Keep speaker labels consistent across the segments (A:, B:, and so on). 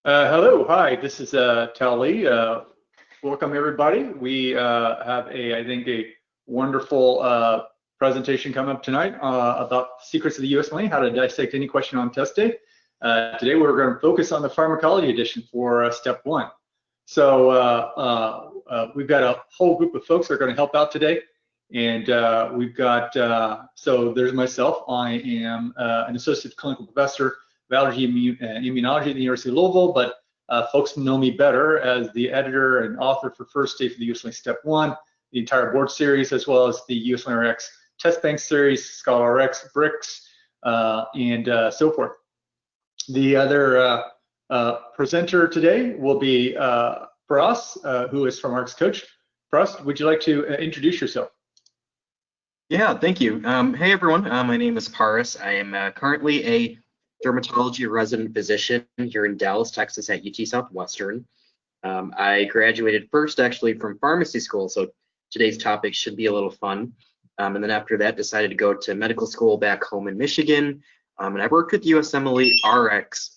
A: Hello, hi, this is Tal Lee. Welcome everybody. We have I think, a wonderful presentation coming up tonight about secrets of the USMLE, how to dissect any question on test day. Today we're going to focus on the pharmacology edition for step one. So we've got a whole group of folks that are going to help out today. And we've got, so there's myself. I am an associate clinical professor of allergy and immunology at the University of Louisville, but folks know me better as the editor and author for First Day for the USMLE Step 1, the entire board series, as well as the USMLE-Rx test bank series, Scholar-Rx, BRICS, and so forth. The other presenter today will be Paras, who is from Rx Coach. Paras, would you like to introduce yourself?
B: Yeah, thank you. Hey everyone, my name is Paras. I am currently a dermatology resident physician here in Dallas, Texas at UT Southwestern. I graduated first actually from pharmacy school, so today's topic should be a little fun. And then after that decided to go to medical school back home in Michigan. And I worked with USMLE-Rx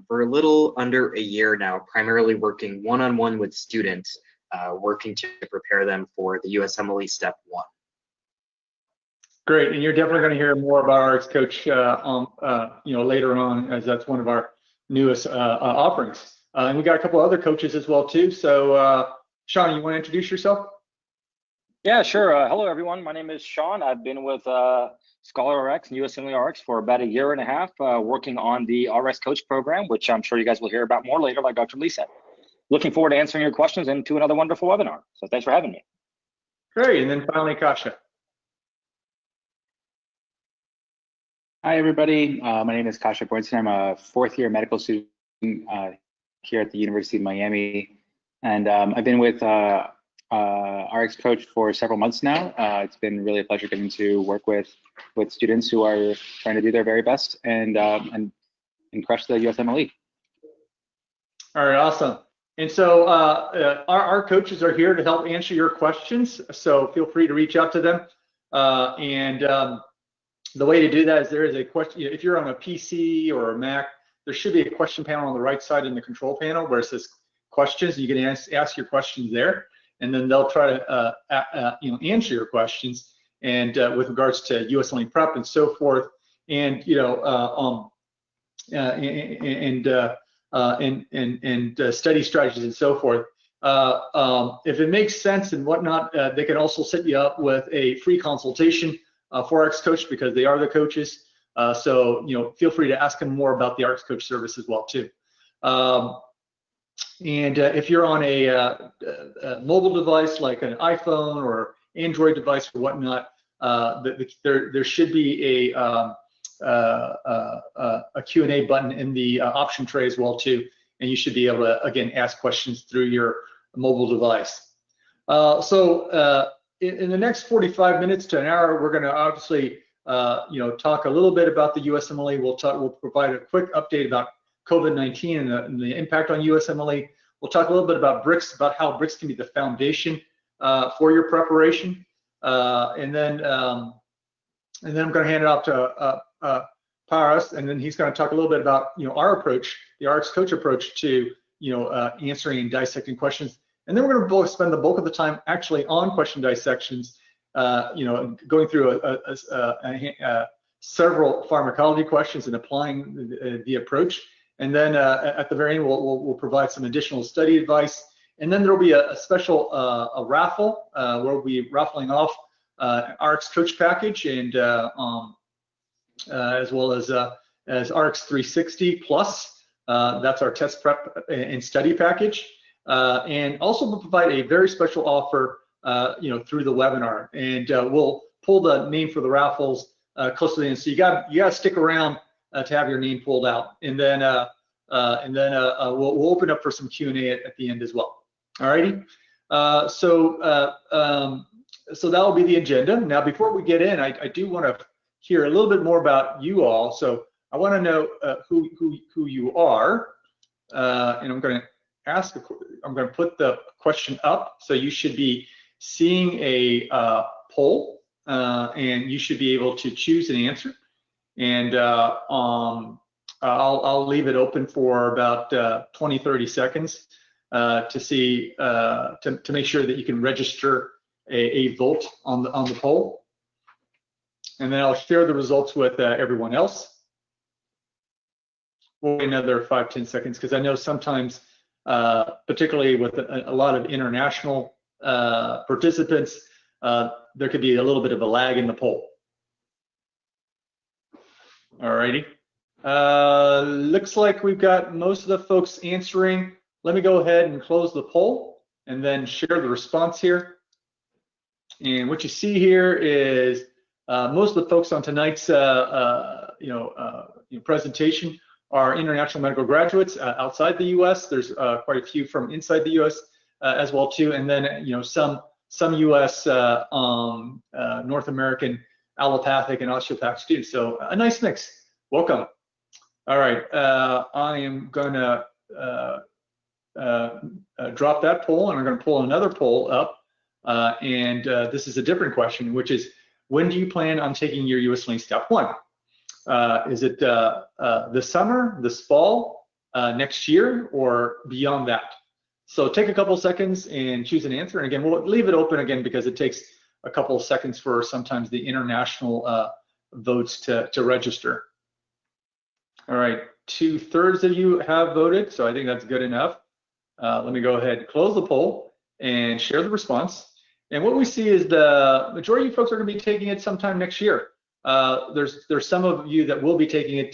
B: for a little under a year now, primarily working one-on-one with students, working to prepare them for the USMLE Step 1.
A: Great, and you're definitely going to hear more about Rx Coach, later on, as that's one of our newest offerings. And we got a couple other coaches as well too. So, Sean, you want to introduce yourself?
C: Yeah, sure. Hello, everyone. My name is Sean. I've been with Scholar-Rx and USMLE-Rx for about a year and a half, working on the Rx Coach program, which I'm sure you guys will hear about more later, like Dr. Lee said. Looking forward to answering your questions and to another wonderful webinar. So thanks for having me.
A: Great, and then finally, Kasha.
D: Hi, everybody. My name is Kasha Bornstein. I'm a fourth-year medical student here at the University of Miami. And I've been with Rx Coach for several months now. It's been really a pleasure getting to work with students who are trying to do their very best and crush the USMLE.
A: All right, awesome. And so our coaches are here to help answer your questions. So feel free to reach out to them. The way to do that is there is a question. If you're on a PC or a Mac, there should be a question panel on the right side in the control panel where it says questions. You can ask your questions there, and then they'll try to answer your questions and with regards to USMLE prep and so forth, and study strategies and so forth. If it makes sense and whatnot, they can also set you up with a free consultation for Rx Coach, because they are the coaches. So feel free to ask them more about the Rx Coach service as well too. If you're on a mobile device like an iPhone or Android device or whatnot, there should be a Q&A button in the option tray as well too, and you should be able to again ask questions through your mobile device. In the next 45 minutes to an hour, we're going to obviously, talk a little bit about the USMLE. We'll provide a quick update about COVID-19 and the impact on USMLE. We'll talk a little bit about BRICS, about how BRICS can be the foundation for your preparation, and then I'm going to hand it off to Paras, and then he's going to talk a little bit about our approach, the Rx Coach approach to answering and dissecting questions. And then we're going to both spend the bulk of the time actually on question dissections, going through several pharmacology questions and applying the approach. And then at the very end, we'll provide some additional study advice. And then there will be a special a raffle where we'll be raffling off Rx Coach package and as well as Rx 360 Plus. That's our test prep and study package. And also we'll provide a very special offer, through the webinar, and we'll pull the name for the raffles close to the end. So you got to stick around to have your name pulled out, and then we'll open up for some Q&A at the end as well. Alrighty. So that will be the agenda. Now, before we get in, I do want to hear a little bit more about you all. So I want to know who you are, and I'm going to put the question up, so you should be seeing a poll, and you should be able to choose an answer. And I'll leave it open for about 20-30 seconds to see to make sure that you can register a vote on the poll, and then I'll share the results with everyone else. We'll wait another 5-10 seconds because I know sometimes, particularly with a lot of international participants, there could be a little bit of a lag in the poll. All righty. Looks like we've got most of the folks answering. Let me go ahead and close the poll and then share the response here. And what you see here is most of the folks on tonight's presentation are international medical graduates outside the U.S. There's quite a few from inside the U.S. As well too, and then some U.S. North American allopathic and osteopathic students. So a nice mix. Welcome. All right, I am going to drop that poll, and I'm going to pull another poll up. And this is a different question, which is, when do you plan on taking your USMLE Step 1? Is it this summer, this fall, next year, or beyond that? So take a couple seconds and choose an answer. And again, we'll leave it open again because it takes a couple of seconds for sometimes the international votes to register. All right, 2/3 of you have voted, so I think that's good enough. Let me go ahead and close the poll and share the response. And what we see is the majority of folks are going to be taking it sometime next year. There's some of you that will be taking it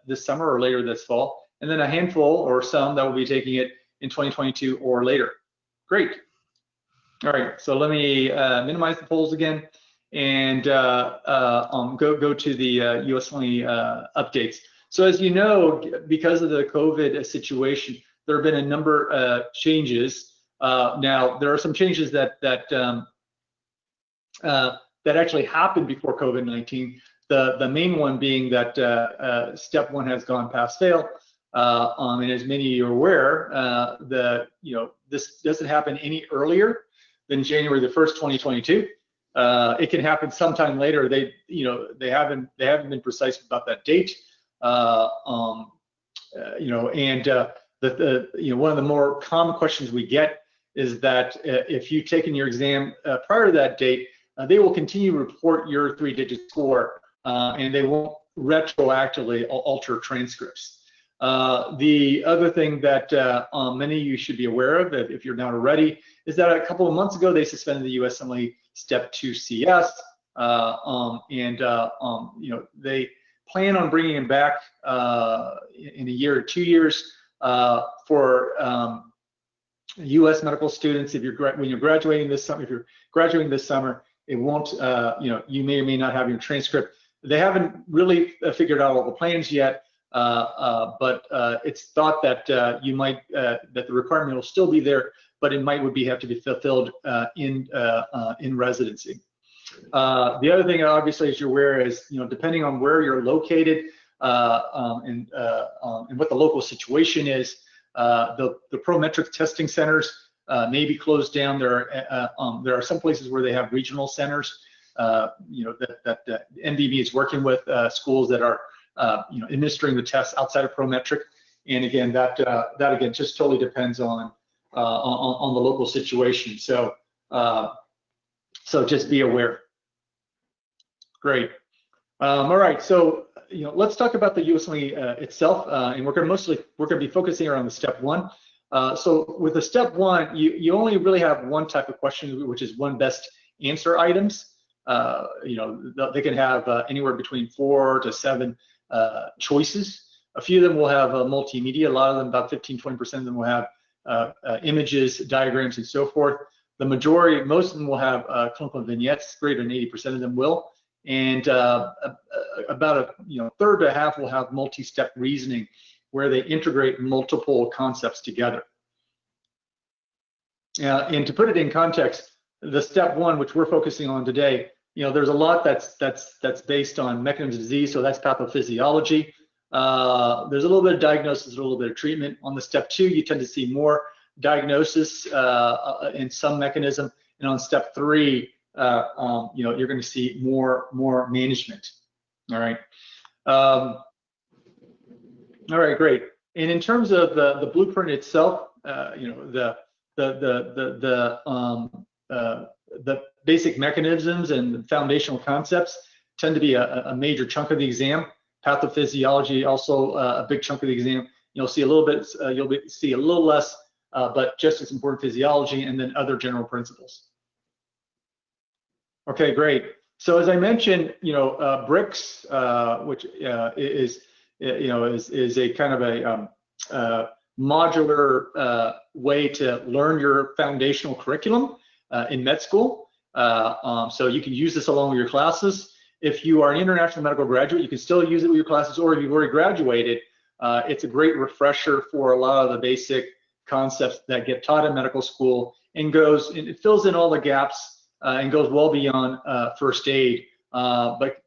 A: this summer or later this fall, and then a handful or some that will be taking it in 2022 or later. Great. All right, so let me minimize the polls again and go to the USMLE updates. So as you know, because of the COVID situation, there have been a number of changes. Now, there are some changes that actually happened before COVID-19. The main one being that Step 1 has gone past fail. And as many of you are aware, this doesn't happen any earlier than January the 1st, 2022. It can happen sometime later. They haven't been precise about that date. One of the more common questions we get is that if you've taken your exam prior to that date, they will continue to report your 3-digit score, and they won't retroactively alter transcripts. The other thing that many of you should be aware of, if you're not already, is that a couple of months ago they suspended the USMLE Step 2 CS, they plan on bringing it back in a year or 2 years for U.S. medical students. When you're graduating this summer, if you're graduating this summer, it won't. You may or may not have your transcript. They haven't really figured out all the plans yet. But it's thought that that the requirement will still be there, but it would have to be fulfilled in residency. The other thing, obviously, as you're aware, is depending on where you're located and what the local situation is, the prometric testing centers may be closed down. There are some places where they have regional centers. That NVB is working with schools that are administering the tests outside of prometric, and again, that again just totally depends on the local situation. So just be aware. Great. All right. So let's talk about the USMLE itself, and we're going to be focusing around the Step 1. So with the Step 1, you only really have one type of question, which is one best answer items. They can have anywhere between 4 to 7 choices. A few of them will have multimedia. A lot of them, about 15–20% of them, will have images, diagrams, and so forth. The majority, most of them will have clinical vignettes. Greater than 80% of them will, and about a third to half will have multi-step reasoning, where they integrate multiple concepts together. And to put it in context, the Step 1, which we're focusing on today, there's a lot that's based on mechanisms of disease, so that's pathophysiology. There's a little bit of diagnosis, a little bit of treatment. On the Step 2, you tend to see more diagnosis and some mechanism, and on Step 3, you're going to see more management. All right. All right, great. And in terms of the blueprint itself, you know, the basic mechanisms and the foundational concepts tend to be a major chunk of the exam. Pathophysiology also a big chunk of the exam. You'll see a little bit, see a little less, but just as important physiology, and then other general principles. Okay, great. So as I mentioned, you know, BRICS, which is a kind of a modular way to learn your foundational curriculum in med school. So you can use this along with your classes. If you are an international medical graduate, you can still use it with your classes, or if you've already graduated, it's a great refresher for a lot of the basic concepts that get taught in medical school, and it fills in all the gaps and goes well beyond first aid, but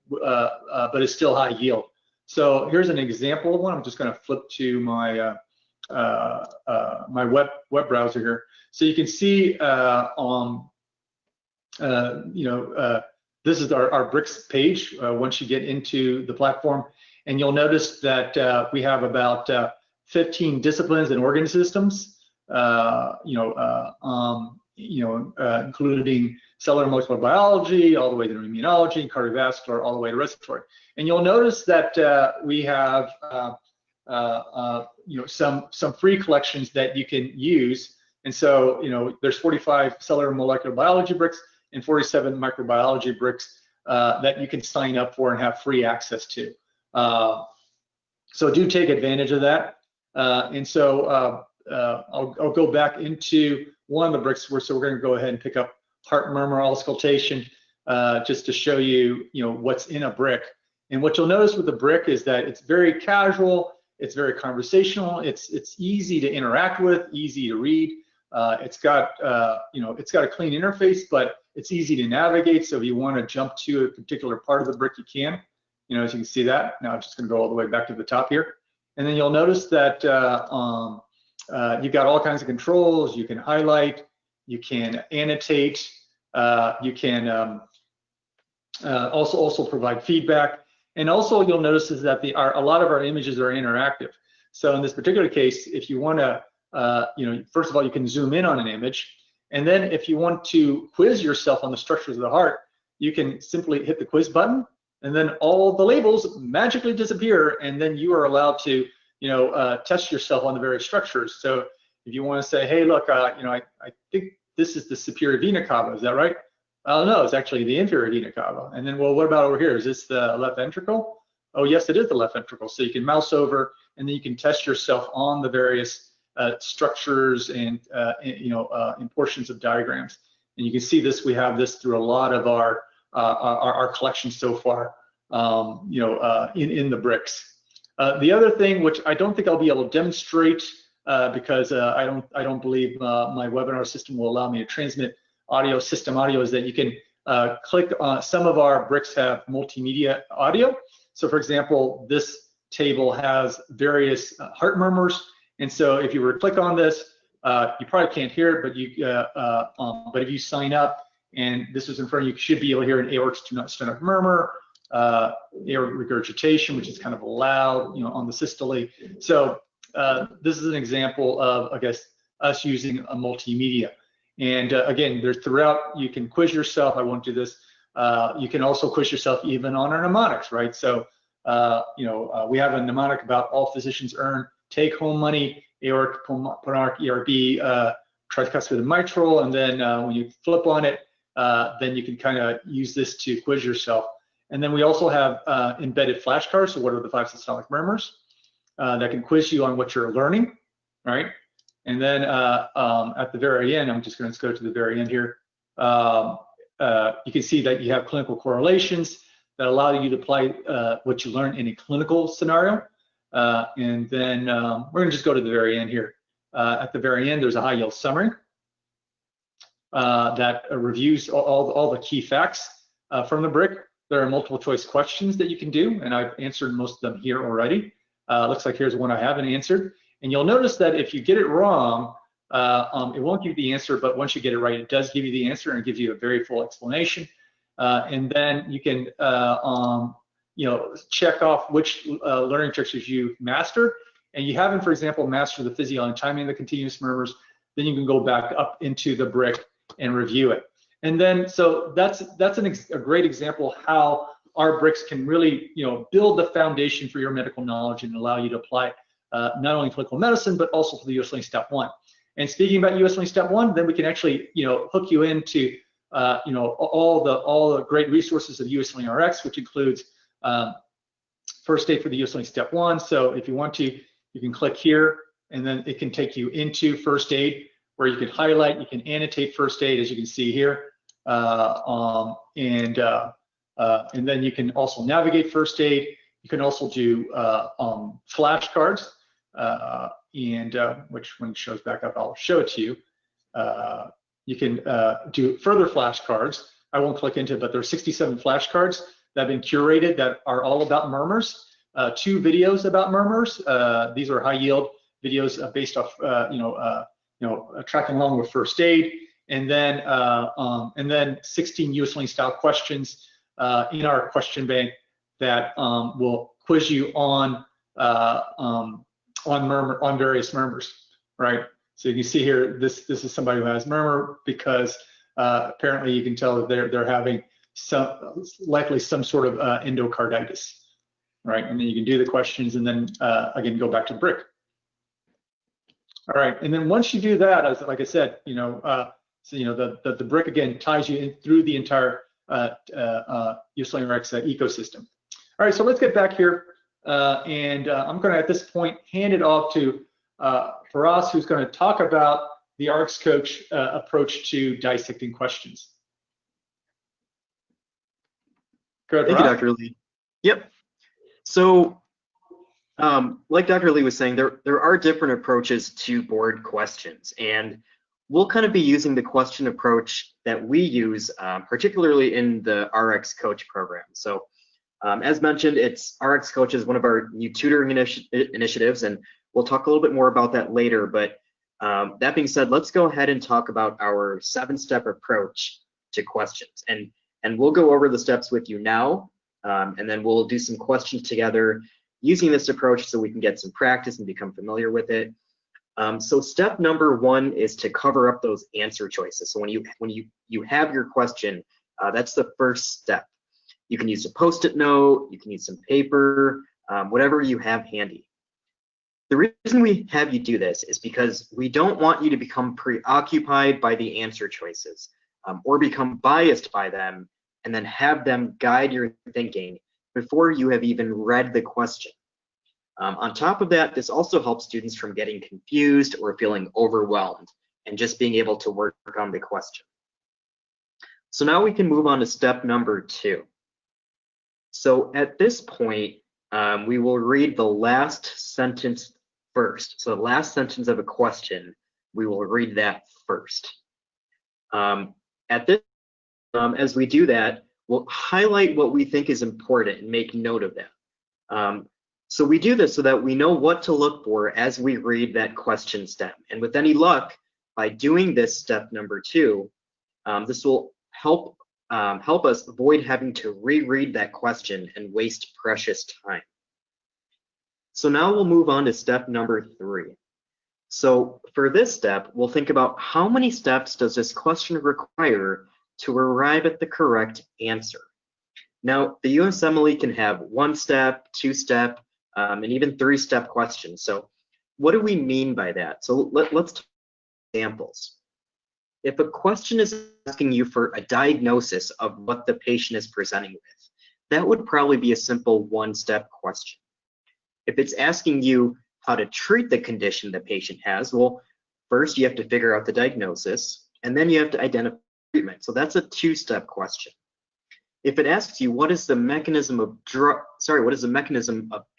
A: it's still high yield. So here's an example of one. I'm just going to flip to my my web browser here, so you can see this is our BRICS page once you get into the platform, and you'll notice that we have about 15 disciplines and organ systems, including cellular molecular biology, all the way to immunology, cardiovascular, all the way to respiratory. And you'll notice that we have some free collections that you can use. And so, there's 45 cellular molecular biology BRICS and 47 microbiology BRICS that you can sign up for and have free access to. So do take advantage of that. I'll go back into one of the BRICS. So we're going to go ahead and pick up heart murmur auscultation just to show you, what's in a BRIC. And what you'll notice with the BRIC is that it's very casual, it's very conversational, it's easy to interact with, easy to read. It's got it's got a clean interface, but it's easy to navigate. So if you want to jump to a particular part of the BRIC, you can. As you can see that. Now I'm just going to go all the way back to the top here, and then you'll notice that you've got all kinds of controls. You can highlight, you can annotate, you can also provide feedback. And also you'll notice is that a lot of our images are interactive. So in this particular case, if you want to, first of all, you can zoom in on an image. And then if you want to quiz yourself on the structures of the heart, you can simply hit the quiz button, and then all the labels magically disappear. And then you are allowed to, test yourself on the various structures. So if you want to say, hey, look, I think this is the superior vena cava, is that right? Oh, no, it's actually the inferior vena cava. And then, well, what about over here? Is this the left ventricle? Oh, yes, it is the left ventricle. So you can mouse over, and then you can test yourself on the various structures and in portions of diagrams. And you can see this. We have this through a lot of our collection so far, in the BRICS. The other thing, which I don't think I'll be able to demonstrate because I don't believe my webinar system will allow me to transmit system audio, is that you can click on some of our BRICS have multimedia audio. So for example, this table has various heart murmurs. And so if you were to click on this, you probably can't hear it, but if you sign up and this is in front of you, you should be able to hear an aortic stenotic murmur, aortic regurgitation, which is kind of loud, on the systole. So this is an example of, I guess, us using a multimedia. And again, there's throughout, you can quiz yourself. I won't do this. You can also quiz yourself even on our mnemonics, right? So, we have a mnemonic about all physicians earn take-home money, aortic, pulmonary, ERB, tricuspid and mitral. And then when you flip on it, then you can kind of use this to quiz yourself. And then we also have embedded flashcards. So what are the 5 systolic murmurs that can quiz you on what you're learning, right? And then at the very end, let's go to the very end here. You can see that you have clinical correlations that allow you to apply what you learn in a clinical scenario. And then we're going to just go to the very end here. At the very end, there's a high yield summary that reviews all the key facts from the BRIC. There are multiple choice questions that you can do, and I've answered most of them here already. Looks like here's one I haven't answered. And you'll notice that if you get it wrong, it won't give you the answer, but once you get it right, it does give you the answer and gives you a very full explanation. And then you can check off which learning objectives you've mastered. and you haven't, for example, mastered the physiology and timing of the continuous murmurs, then you can go back up into the brick and review it. And then, so that's a great example how our bricks can really, build the foundation for your medical knowledge and allow you to apply not only clinical medicine, but also for the USMLE Step 1. And speaking about USMLE Step 1, then we can actually, hook you into, all the great resources of USMLE-Rx, which includes first aid for the USMLE Step 1. So if you want to, you can click here, and then it can take you into first aid, where you can highlight, you can annotate first aid, as you can see here, and then you can also navigate first aid. You can also do flashcards, which when it shows back up, I'll show it to you. You can do further flashcards. I won't click into it, but there are 67 flashcards that have been curated that are all about murmurs. 2 videos about murmurs. These are high yield videos based off, tracking along with first aid, and then 16 USMLE style questions in our question bank that will quiz you on various murmurs, right? So you can see here, this is somebody who has murmur because apparently you can tell that they're having likely some sort of endocarditis, right? And then you can do the questions and then again go back to the brick. All right, and then once you do that, like I said, the brick again ties you in through the entire USMLE-Rx ecosystem. All right, so let's get back here, and I'm going to at this point hand it off to Faraz, who's going to talk about the Rx Coach approach to dissecting questions. Go ahead,
B: Thank you, Dr. Lee. Yep. So, like Dr. Lee was saying, there are different approaches to board questions, and we'll kind of be using the question approach that we use, particularly in the Rx Coach program. So, as mentioned, Rx Coach is one of our new tutoring initiatives, and we'll talk a little bit more about that later. But that being said, let's go ahead and talk about our 7-step approach to questions, and we'll go over the steps with you now, and then we'll do some questions together using this approach so we can get some practice and become familiar with it. So step number 1 is to cover up those answer choices. So when you have your question, that's the first step. You can use a Post-it note, you can use some paper, whatever you have handy. The reason we have you do this is because we don't want you to become preoccupied by the answer choices or become biased by them and then have them guide your thinking before you have even read the question. On top of that, this also helps students from getting confused or feeling overwhelmed and just being able to work on the question. So now we can move on to step number 2. So at this point, we will read the last sentence first. So the last sentence of a question, we will read that first. As we do that, we'll highlight what we think is important and make note of that. So we do this so that we know what to look for as we read that question stem. And with any luck, by doing this step number 2, this will help us avoid having to reread that question and waste precious time. So now we'll move on to step number 3. So for this step, we'll think about how many steps does this question require to arrive at the correct answer. Now, the USMLE can have 1-step, 2-step, and even 3-step questions. So what do we mean by that? So let's talk examples. If a question is asking you for a diagnosis of what the patient is presenting with, that would probably be a simple 1-step question. If it's asking you how to treat the condition the patient has, well, first you have to figure out the diagnosis, and then you have to identify treatment. So that's a 2-step question. If it asks you what is the mechanism of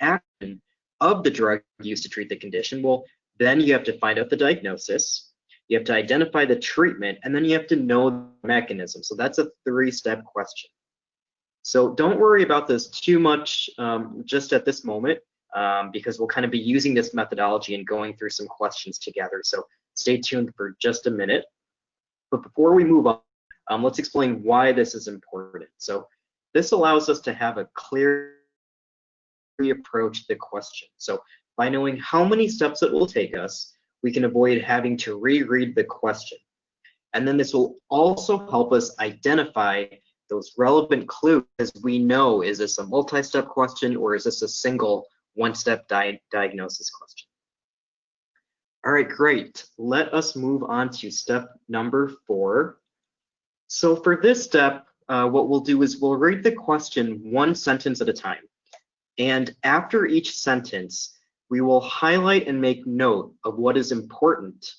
B: action of the drug used to treat the condition, well, then you have to find out the diagnosis, you have to identify the treatment, and then you have to know the mechanism. So that's a 3-step question. So don't worry about this too much just at this moment, because we'll kind of be using this methodology and going through some questions together. So stay tuned for just a minute. But before we move on, let's explain why this is important. So this allows us to have a clear approach to the question. So by knowing how many steps it will take us, we can avoid having to reread the question. And then this will also help us identify those relevant clues as we know, is this a multi-step question or is this a single one-step diagnosis question? All right, great. Let us move on to step number 4. So for this step, what we'll do is we'll read the question one sentence at a time. And after each sentence, we will highlight and make note of what is important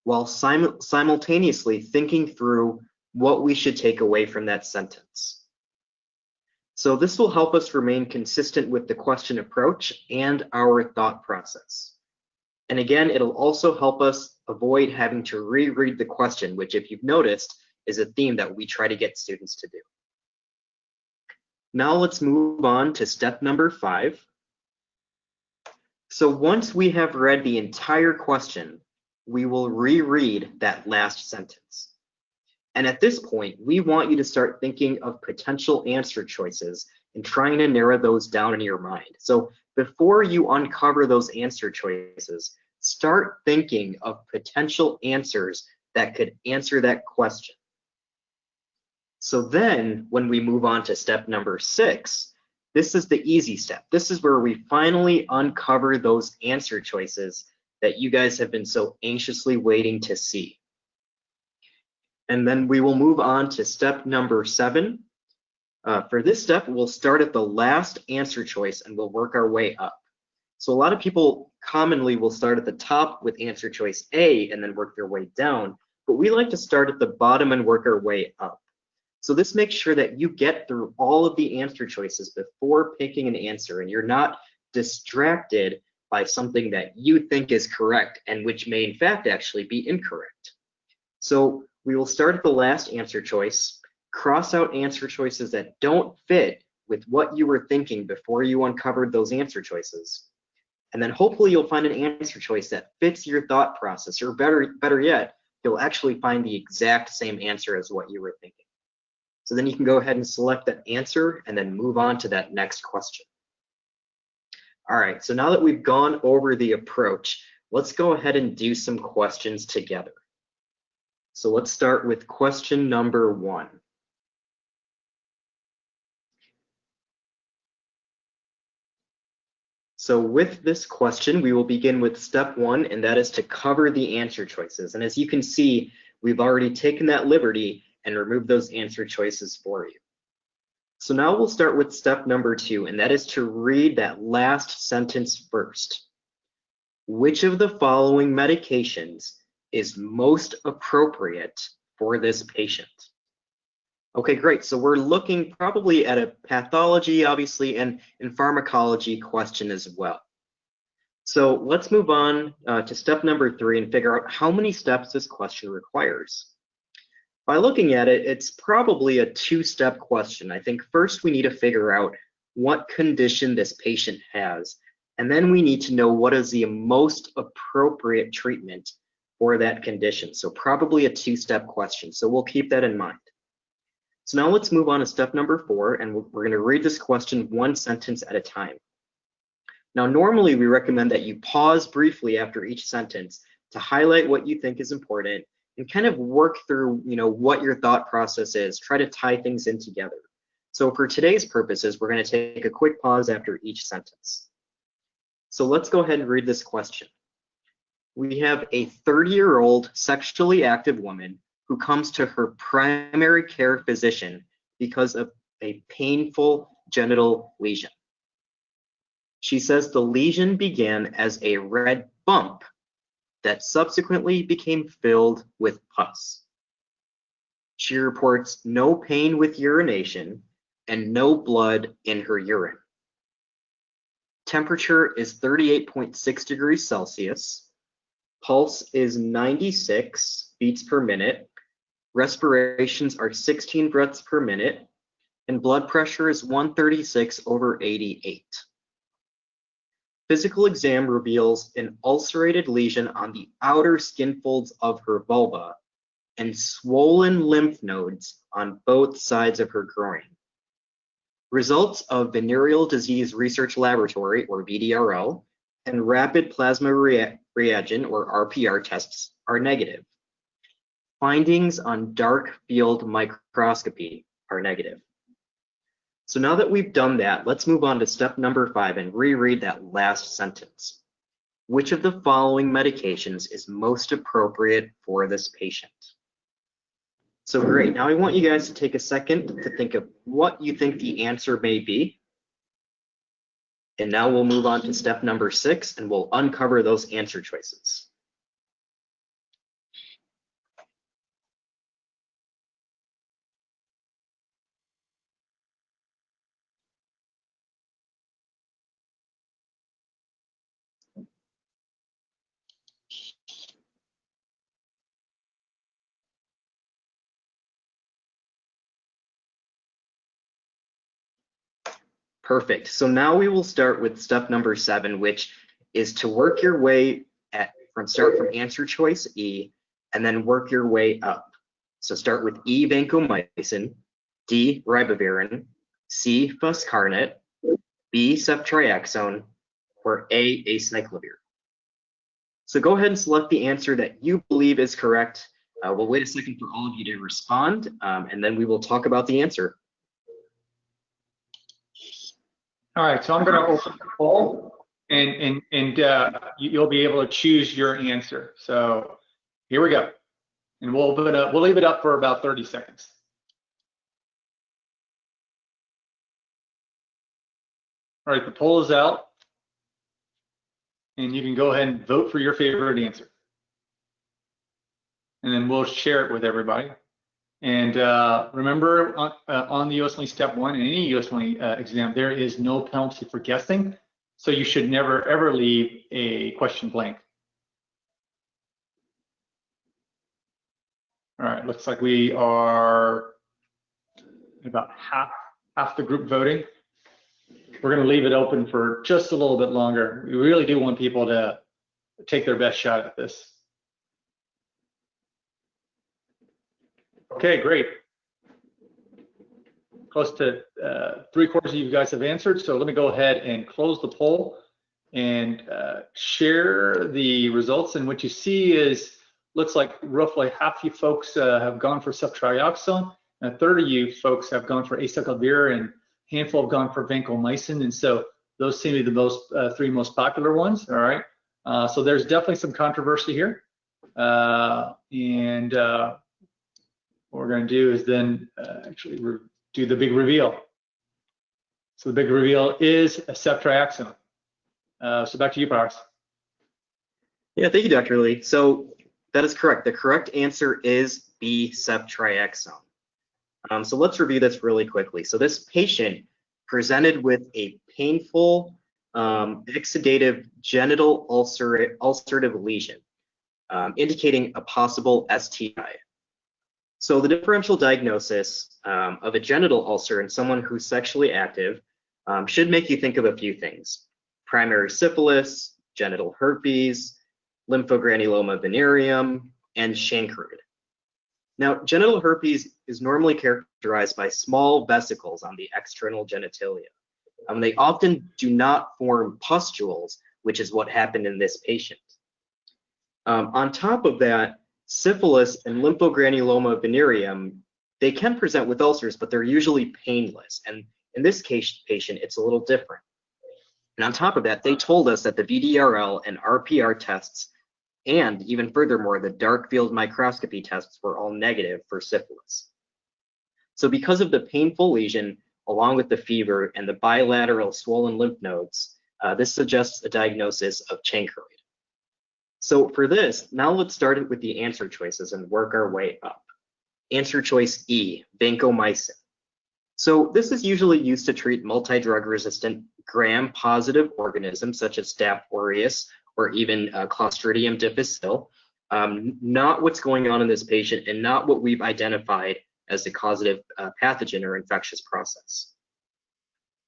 B: while simultaneously thinking through what we should take away from that sentence. So this will help us remain consistent with the question approach and our thought process. And again, it'll also help us avoid having to reread the question, which, if you've noticed, is a theme that we try to get students to do. Now let's move on to step number 5. So once we have read the entire question, we will reread that last sentence. And at this point, we want you to start thinking of potential answer choices and trying to narrow those down in your mind. So before you uncover those answer choices, start thinking of potential answers that could answer that question. So then when we move on to step number 6, this is the easy step. This is where we finally uncover those answer choices that you guys have been so anxiously waiting to see. And then we will move on to step number 7. For this step, we'll start at the last answer choice and we'll work our way up. So a lot of people commonly will start at the top with answer choice A and then work their way down, but we like to start at the bottom and work our way up. So this makes sure that you get through all of the answer choices before picking an answer and you're not distracted by something that you think is correct and which may in fact actually be incorrect. So we will start at the last answer choice, cross out answer choices that don't fit with what you were thinking before you uncovered those answer choices. And then hopefully you'll find an answer choice that fits your thought process, or better yet, you'll actually find the exact same answer as what you were thinking. So then you can go ahead and select that answer and then move on to that next question. All right, so now that we've gone over the approach, let's go ahead and do some questions together. So let's start with question number 1. So with this question, we will begin with step 1, and that is to cover the answer choices. And as you can see, we've already taken that liberty and removed those answer choices for you. So now we'll start with step number 2, and that is to read that last sentence first. Which of the following medications is most appropriate for this patient? Okay, great. So we're looking probably at a pathology, obviously, and pharmacology question as well. So let's move on to step number 3 and figure out how many steps this question requires. By looking at it, it's probably a 2-step question. I think first we need to figure out what condition this patient has, and then we need to know what is the most appropriate treatment for that condition. So probably a 2-step question. So we'll keep that in mind. So now let's move on to step number 4, and we're going to read this question one sentence at a time. Now, normally we recommend that you pause briefly after each sentence to highlight what you think is important and kind of work through, what your thought process is. Try to tie things in together. So for today's purposes, we're going to take a quick pause after each sentence. So let's go ahead and read this question. We have a 30-year-old sexually active woman who comes to her primary care physician because of a painful genital lesion. She says the lesion began as a red bump that subsequently became filled with pus. She reports no pain with urination and no blood in her urine. Temperature is 38.6 degrees Celsius. Pulse is 96 beats per minute. Respirations are 16 breaths per minute. And blood pressure is 136/88. Physical exam reveals an ulcerated lesion on the outer skin folds of her vulva and swollen lymph nodes on both sides of her groin. Results of Venereal Disease Research Laboratory, or VDRL, and rapid plasma reagent, or RPR tests, are negative. Findings on dark field microscopy are negative. So now that we've done that, let's move on to step number 5 and reread that last sentence. Which of the following medications is most appropriate for this patient? So great, now I want you guys to take a second to think of what you think the answer may be. And now we'll move on to step number 6 and we'll uncover those answer choices. Perfect. So now we will start with step number 7, which is to work your way start from answer choice E and then work your way up. So start with E, vancomycin, D, ribavirin, C, foscarnet, B, ceftriaxone, or A, acyclovir. So go ahead and select the answer that you believe is correct. We'll wait a second for all of you to respond, and then we will talk about the answer.
A: All right, so I'm going to open the poll, and you'll be able to choose your answer. So here we go, and we'll leave it up for about 30 seconds. All right, the poll is out, and you can go ahead and vote for your favorite answer, and then we'll share it with everybody. And remember, on the USMLE Step 1 and any USMLE exam, there is no penalty for guessing, so you should never ever leave a question blank. All right, looks like we are about half the group voting. We're going to leave it open for just a little bit longer. We really do want people to take their best shot at this. Okay, great. Close to 3/4 of you guys have answered, so let me go ahead and close the poll and share the results. And what you see is, looks like roughly half you folks have gone for ceftriaxone, and a third of you folks have gone for acyclovir, and a handful have gone for vancomycin. And so those seem to be the three most popular ones. All right, so there's definitely some controversy here, what we're going to do is then actually do the big reveal. So the big reveal is ceftriaxone. So back to you, Paris.
B: Yeah, thank you, Dr. Lee. So that is correct. The correct answer is B, ceftriaxone. So let's review this really quickly. So this patient presented with a painful exudative genital ulcerative lesion, indicating a possible STI. So the differential diagnosis of a genital ulcer in someone who's sexually active should make you think of a few things: primary syphilis, genital herpes, lymphogranuloma venereum, and chancroid. Now, genital herpes is normally characterized by small vesicles on the external genitalia. They often do not form pustules, which is what happened in this patient. On top of that, syphilis and lymphogranuloma venereum, they can present with ulcers, but they're usually painless. And in this case patient, it's a little different. And on top of that, they told us that the VDRL and RPR tests, and even furthermore, the dark field microscopy tests, were all negative for syphilis. So because of the painful lesion, along with the fever and the bilateral swollen lymph nodes, this suggests a diagnosis of chancroid. So for this, now let's start with the answer choices and work our way up. Answer choice E, vancomycin. So this is usually used to treat multi-drug resistant gram-positive organisms such as Staph aureus or even Clostridium difficile. Not what's going on in this patient and not what we've identified as the causative pathogen or infectious process.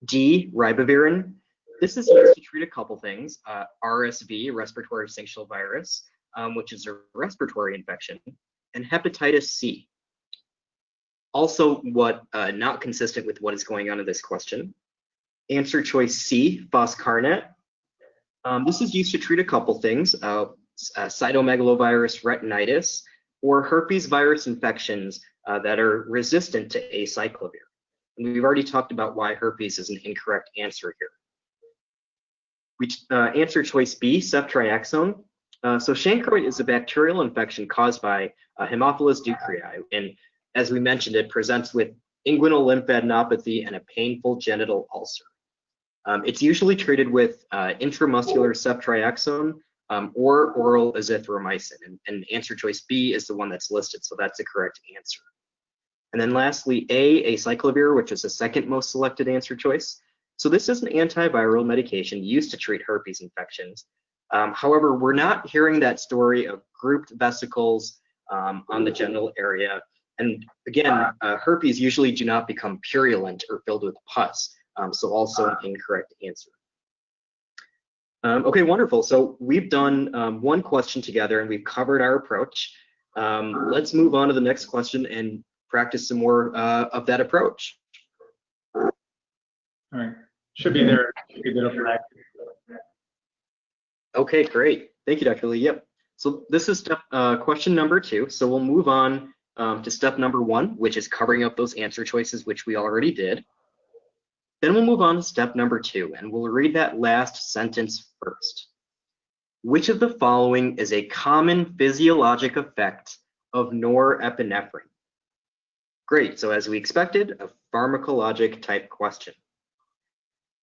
B: D, ribavirin. This is used to treat a couple things: RSV, respiratory syncytial virus, which is a respiratory infection, and hepatitis C. Also, not consistent with what is going on in this question. Answer choice C, foscarnet. This is used to treat a couple things, cytomegalovirus retinitis or herpes virus infections that are resistant to acyclovir. And we've already talked about why herpes is an incorrect answer here. Answer choice B, ceftriaxone. So chancroid is a bacterial infection caused by Haemophilus ducreyi. And as we mentioned, it presents with inguinal lymphadenopathy and a painful genital ulcer. It's usually treated with intramuscular ceftriaxone or oral azithromycin. And answer choice B is the one that's listed, so that's the correct answer. And then lastly, A, acyclovir, which is the second most selected answer choice. So this is an antiviral medication used to treat herpes infections. However, we're not hearing that story of grouped vesicles on the genital area. And again, herpes usually do not become purulent or filled with pus. So also an incorrect answer. Okay, wonderful. So we've done one question together and we've covered our approach. Let's move on to the next question and practice some more of that approach.
A: All right, should be there. Should be there for that.
B: Okay, great. Thank you, Dr. Lee. Yep. So this is question number 2. So we'll move on to step number 1, which is covering up those answer choices, which we already did. Then we'll move on to step number 2, and we'll read that last sentence first. Which of the following is a common physiologic effect of norepinephrine? Great, so as we expected, a pharmacologic type question.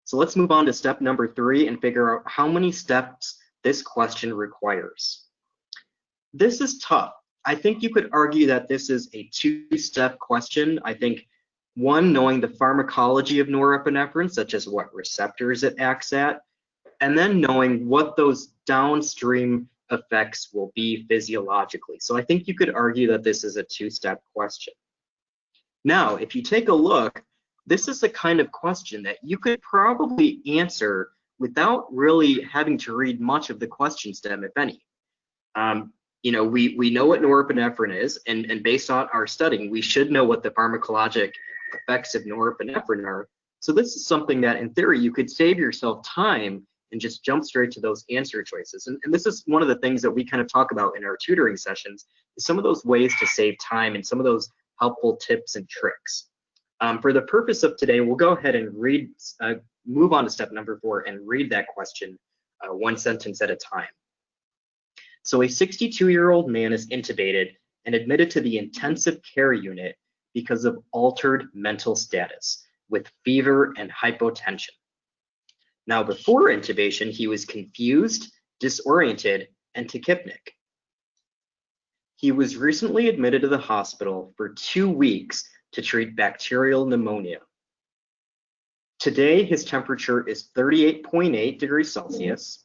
B: So let's move on to step number 3 and figure out how many steps this question requires. This is tough. I think you could argue that this is a 2-step question. I think one, knowing the pharmacology of norepinephrine, such as what receptors it acts at, and then knowing what those downstream effects will be physiologically. So I think you could argue that this is a 2-step question. Now, if you take a look, this is the kind of question that you could probably answer without really having to read much of the question stem, if any. You know, we know what norepinephrine is, and based on our studying, we should know what the pharmacologic effects of norepinephrine are. So this is something that, in theory, you could save yourself time and just jump straight to those answer choices. And this is one of the things that we kind of talk about in our tutoring sessions, is some of those ways to save time and some of those helpful tips and tricks. For the purpose of today, we'll go ahead and move on to step number 4 and read that question one sentence at a time. So a 62-year-old man is intubated and admitted to the intensive care unit because of altered mental status with fever and hypotension. Now, before intubation, he was confused, disoriented, and tachypnic. He was recently admitted to the hospital for 2 weeks to treat bacterial pneumonia. Today, his temperature is 38.8 degrees Celsius,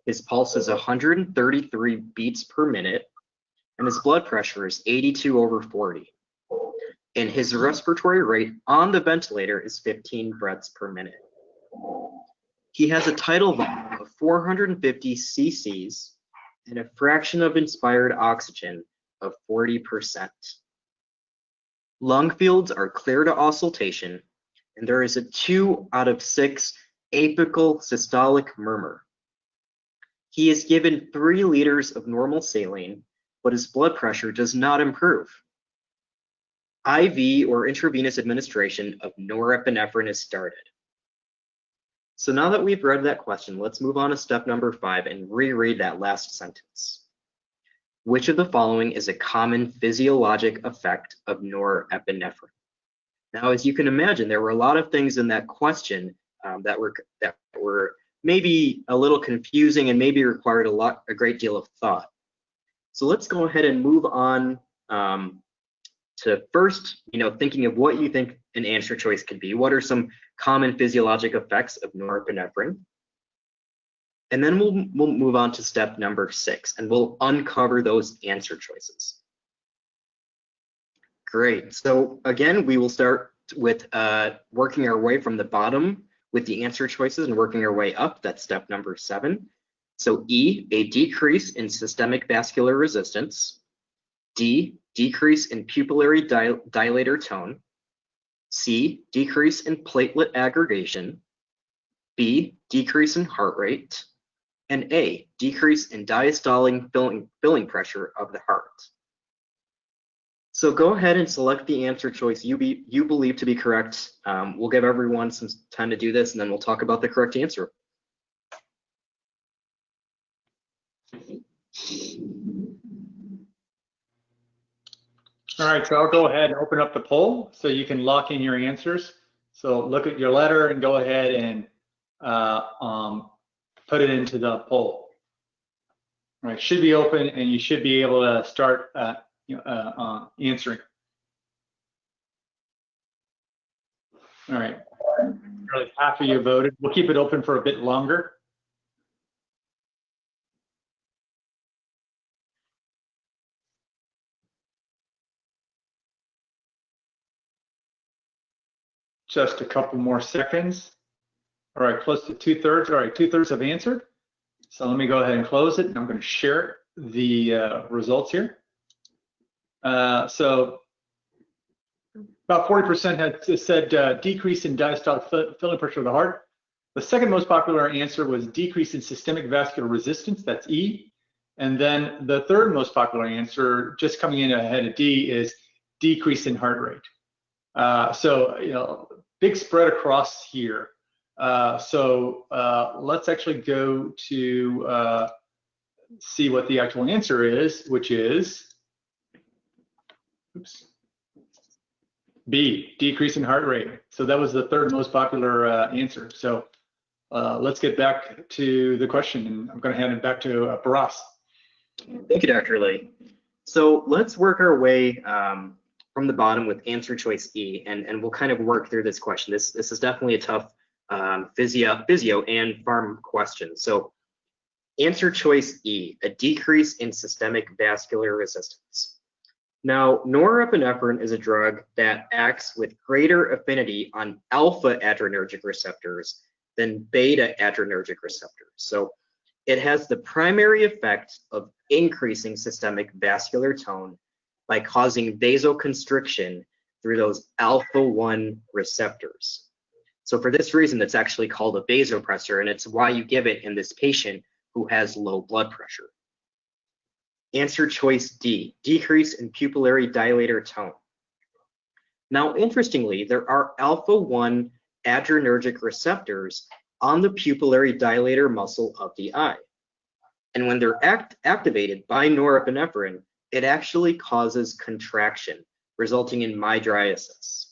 B: his pulse is 133 beats per minute, and his blood pressure is 82/40. And his respiratory rate on the ventilator is 15 breaths per minute. He has a tidal volume of 450 cc's and a fraction of inspired oxygen of 40%. Lung fields are clear to auscultation, and there is a 2 out of 6 apical systolic murmur. He is given 3 liters of normal saline, but his blood pressure does not improve. IV or intravenous administration of norepinephrine is started. So now that we've read that question, let's move on to step number 5 and reread that last sentence. Which of the following is a common physiologic effect of norepinephrine? Now, as you can imagine, there were a lot of things in that question that were maybe a little confusing and maybe required a great deal of thought. So let's go ahead and move on to first, thinking of what you think an answer choice could be. What are some common physiologic effects of norepinephrine? And then we'll move on to step number 6, and we'll uncover those answer choices. Great. So again, we will start with working our way from the bottom with the answer choices and working our way up. That's step number 7. So E, a decrease in systemic vascular resistance. D, decrease in pupillary dilator tone. C, decrease in platelet aggregation. B, decrease in heart rate. and A, decrease in diastolic filling pressure of the heart. So go ahead and select the answer choice you believe to be correct. We'll give everyone some time to do this, and then we'll talk about the correct answer.
A: All right, so I'll go ahead and open up the poll so you can lock in your answers. So look at your letter and go ahead and put it into the poll. All right, should be open and you should be able to start answering. All right, nearly half of you voted. We'll keep it open for a bit longer. Just a couple more seconds. All right, close to 2/3. All right, 2/3 have answered. So let me go ahead and close it. I'm going to share the results here. So about 40% had said decrease in diastolic filling pressure of the heart. The second most popular answer was decrease in systemic vascular resistance, that's E. And then the third most popular answer, just coming in ahead of D, is decrease in heart rate. So, big spread across here. So let's actually go to see what the actual answer is, which is, oops, B, decrease in heart rate. So that was the third most popular answer. So let's get back to the question, and I'm going to hand it back to Paras.
B: Thank you, Dr. Lee. So let's work our way from the bottom with answer choice E, and we'll kind of work through this question. This is definitely a tough physio and pharm question. So answer choice E, a decrease in systemic vascular resistance. Now, norepinephrine is a drug that acts with greater affinity on alpha adrenergic receptors than beta adrenergic receptors. So it has the primary effect of increasing systemic vascular tone by causing vasoconstriction through those alpha-1 receptors. So for this reason, it's actually called a vasopressor, and it's why you give it in this patient who has low blood pressure. Answer choice D, decrease in pupillary dilator tone. Now, interestingly, there are alpha-1 adrenergic receptors on the pupillary dilator muscle of the eye. And when they're activated by norepinephrine, it actually causes contraction, resulting in mydriasis.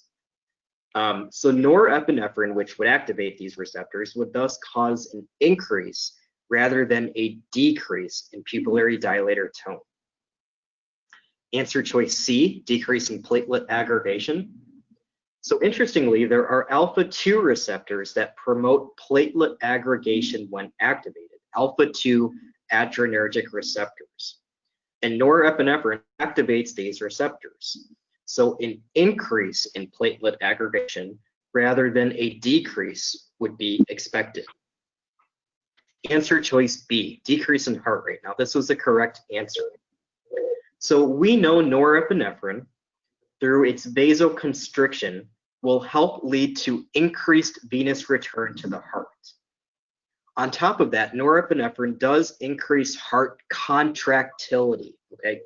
B: So norepinephrine, which would activate these receptors, would thus cause an increase rather than a decrease in pupillary dilator tone. Answer choice C, decreasing platelet aggregation. So interestingly, there are alpha-2 receptors that promote platelet aggregation when activated, alpha-2 adrenergic receptors. And norepinephrine activates these receptors. So an increase in platelet aggregation rather than a decrease would be expected. Answer choice B, decrease in heart rate. Now, this was the correct answer. So we know norepinephrine, through its vasoconstriction, will help lead to increased venous return to the heart. On top of that, norepinephrine does increase heart contractility, okay?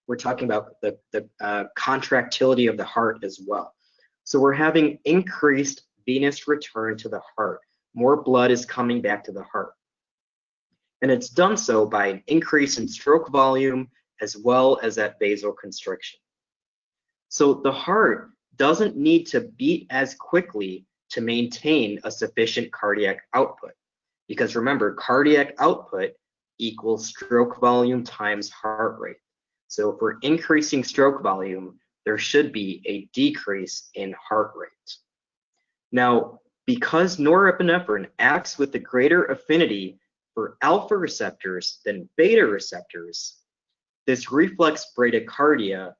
B: We're talking about the contractility of the heart as well. So we're having increased venous return to the heart. More blood is coming back to the heart. And it's done so by an increase in stroke volume as well as that vasoconstriction. So the heart doesn't need to beat as quickly to maintain a sufficient cardiac output. Because remember, cardiac output equals stroke volume times heart rate. So if we're increasing stroke volume, there should be a decrease in heart rate. Now, because norepinephrine acts with a greater affinity for alpha receptors than beta receptors, this reflex bradycardia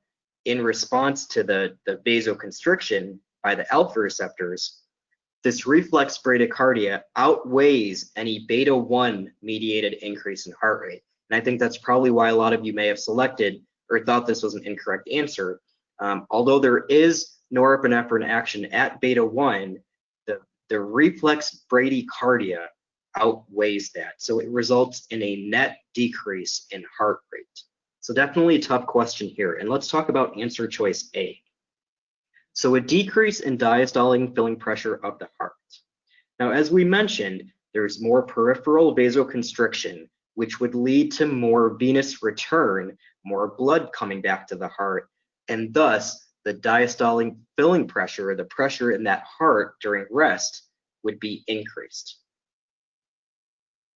B: in response to the vasoconstriction by the alpha receptors, this reflex bradycardia outweighs any beta-1 mediated increase in heart rate. And I think that's probably why a lot of you may have selected or thought this was an incorrect answer. Although there is norepinephrine action at beta-1, the reflex bradycardia outweighs that. So it results in a net decrease in heart rate. So definitely a tough question here. And let's talk about answer choice A. So a decrease in diastolic filling pressure of the heart. Now, as we mentioned, there's more peripheral vasoconstriction, which would lead to more venous return, more blood coming back to the heart, and thus the diastolic filling pressure, or the pressure in that heart during rest, would be increased.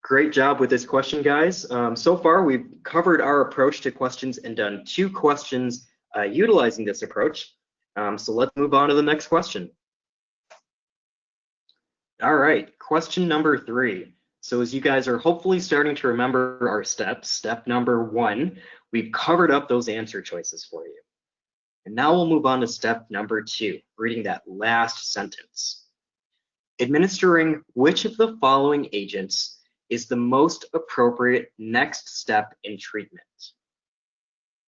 B: Great job with this question, guys. So far, we've covered our approach to questions and done 2 questions utilizing this approach. So let's move on to the next question. All right, question number 3. So as you guys are hopefully starting to remember our steps, step number 1, we've covered up those answer choices for you. And now we'll move on to step number 2, reading that last sentence. Administering which of the following agents is the most appropriate next step in treatment?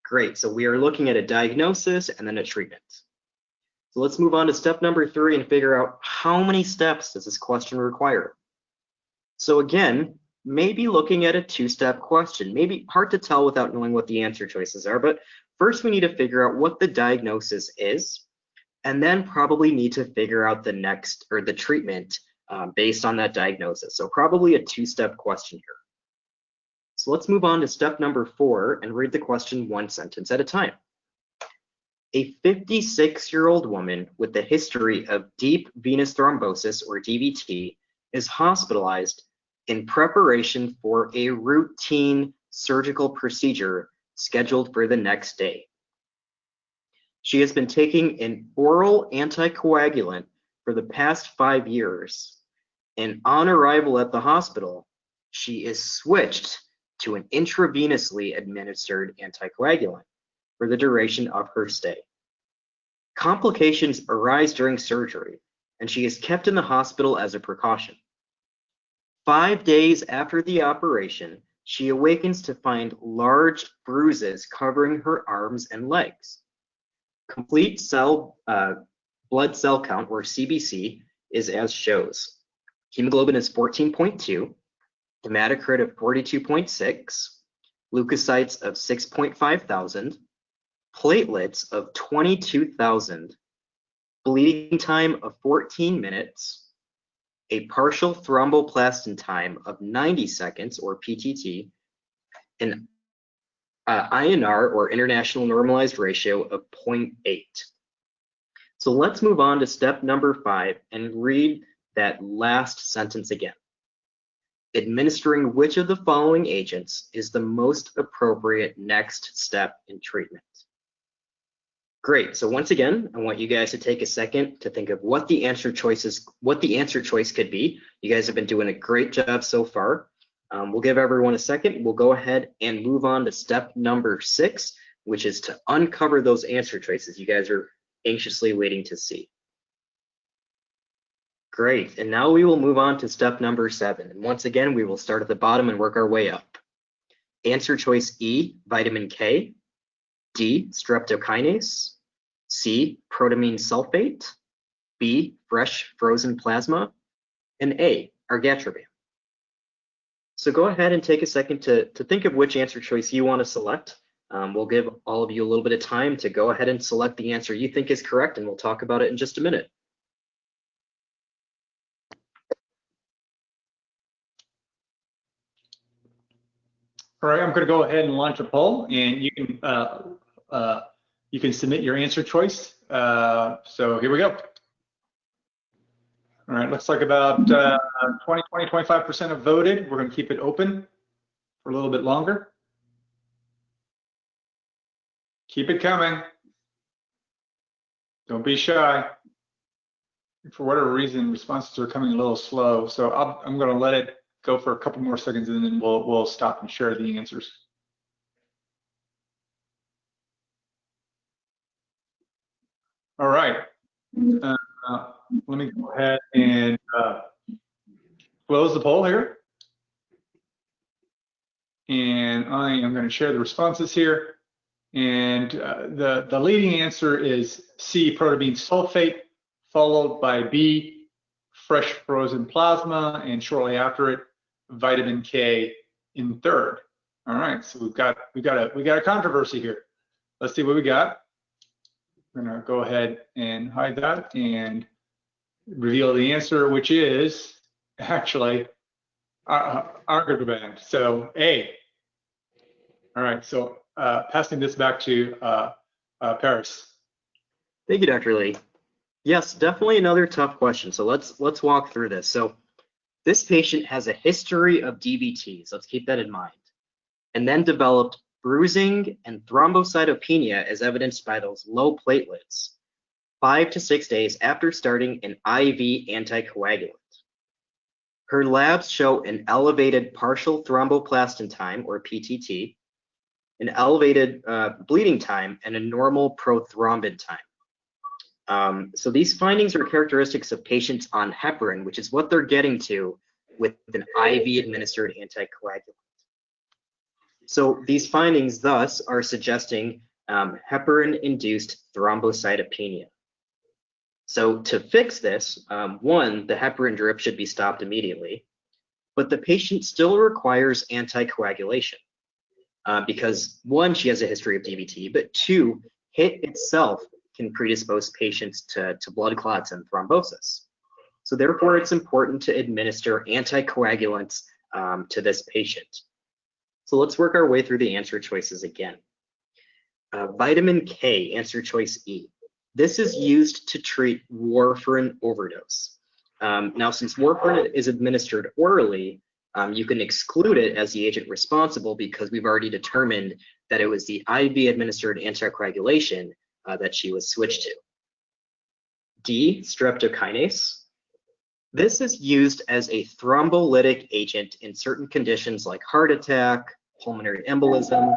B: Great, so we are looking at a diagnosis and then a treatment. So let's move on to step number 3 and figure out how many steps does this question require? So again, maybe looking at a 2-step question, maybe hard to tell without knowing what the answer choices are, but first we need to figure out what the diagnosis is, and then probably need to figure out the next, or the treatment based on that diagnosis. So probably a 2-step question here. So let's move on to step number 4 and read the question 1 sentence at a time. A 56-year-old woman with a history of deep venous thrombosis, or DVT, is hospitalized in preparation for a routine surgical procedure scheduled for the next day. She has been taking an oral anticoagulant for the past 5 years, and on arrival at the hospital, she is switched to an intravenously administered anticoagulant for the duration of her stay. Complications arise during surgery, and she is kept in the hospital as a precaution. 5 days after the operation, she awakens to find large bruises covering her arms and legs. Complete blood cell count, or CBC, is as shows. Hemoglobin is 14.2, hematocrit of 42.6, leukocytes of 6.5 thousand, platelets of 22,000, bleeding time of 14 minutes, a partial thromboplastin time of 90 seconds, or PTT, an INR, or international normalized ratio, of 0.8. So let's move on to step number 5 and read that last sentence again. Administering which of the following agents is the most appropriate next step in treatment? Great, so once again, I want you guys to take a second to think of what the answer choice could be. You guys have been doing a great job so far. We'll give everyone a second. We'll go ahead and move on to step number 6, which is to uncover those answer choices you guys are anxiously waiting to see. Great, and now we will move on to step number 7. And once again, we will start at the bottom and work our way up. Answer choice E, vitamin K, D, streptokinase, C, protamine sulfate, B, fresh frozen plasma, and A, argatroban. So go ahead and take a second to think of which answer choice you want to select. We'll give all of you a little bit of time to go ahead and select the answer you think is correct, and we'll talk about it in just a minute.
A: All right, I'm going to go ahead and launch a poll, and you can submit your answer choice. So here we go. All right, looks like about 25% have voted. We're going to keep it open for a little bit longer. Keep it coming. Don't be shy. For whatever reason, responses are coming a little slow, so I'm going to let it go for a couple more seconds, and then we'll stop and share the answers. All right. Let me go ahead and close the poll here. And I am going to share the responses here. And the leading answer is C, protamine sulfate, followed by B, fresh frozen plasma, and shortly after it, vitamin K in third. All right, so we got a controversy here. Let's see what we got. We're gonna go ahead and hide that and reveal the answer, which is actually argatroban. So A. All right, so passing this back to Paris.
B: Thank you, Dr. Lee. Yes, definitely another tough question. So let's walk through this. So this patient has a history of DVTs. Let's keep that in mind. And then developed bruising and thrombocytopenia as evidenced by those low platelets 5 to 6 days after starting an IV anticoagulant. Her labs show an elevated partial thromboplastin time, or PTT, an elevated bleeding time, and a normal prothrombin time. So these findings are characteristics of patients on heparin, which is what they're getting to with an IV administered anticoagulant. So these findings thus are suggesting heparin-induced thrombocytopenia. So to fix this, one, the heparin drip should be stopped immediately, but the patient still requires anticoagulation because one, she has a history of DVT, but two, HIT itself can predispose patients to blood clots and thrombosis. So therefore, it's important to administer anticoagulants to this patient. So let's work our way through the answer choices again. Vitamin K, answer choice E. This is used to treat warfarin overdose. Now, since warfarin is administered orally, you can exclude it as the agent responsible because we've already determined that it was the IV administered anticoagulation that she was switched to. D, streptokinase. This is used as a thrombolytic agent in certain conditions like heart attack, pulmonary embolism,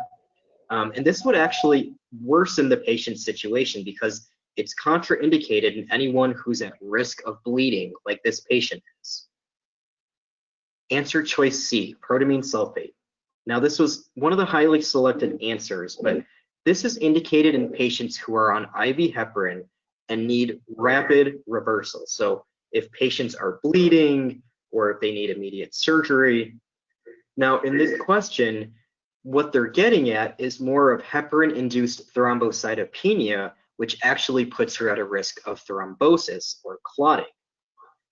B: and this would actually worsen the patient's situation because it's contraindicated in anyone who's at risk of bleeding, like this patient is. Answer choice C, protamine sulfate. Now, this was one of the highly selected answers, but this is indicated in patients who are on IV heparin and need rapid reversal. So if patients are bleeding or if they need immediate surgery. Now, in this question, what they're getting at is more of heparin-induced thrombocytopenia, which actually puts her at a risk of thrombosis or clotting.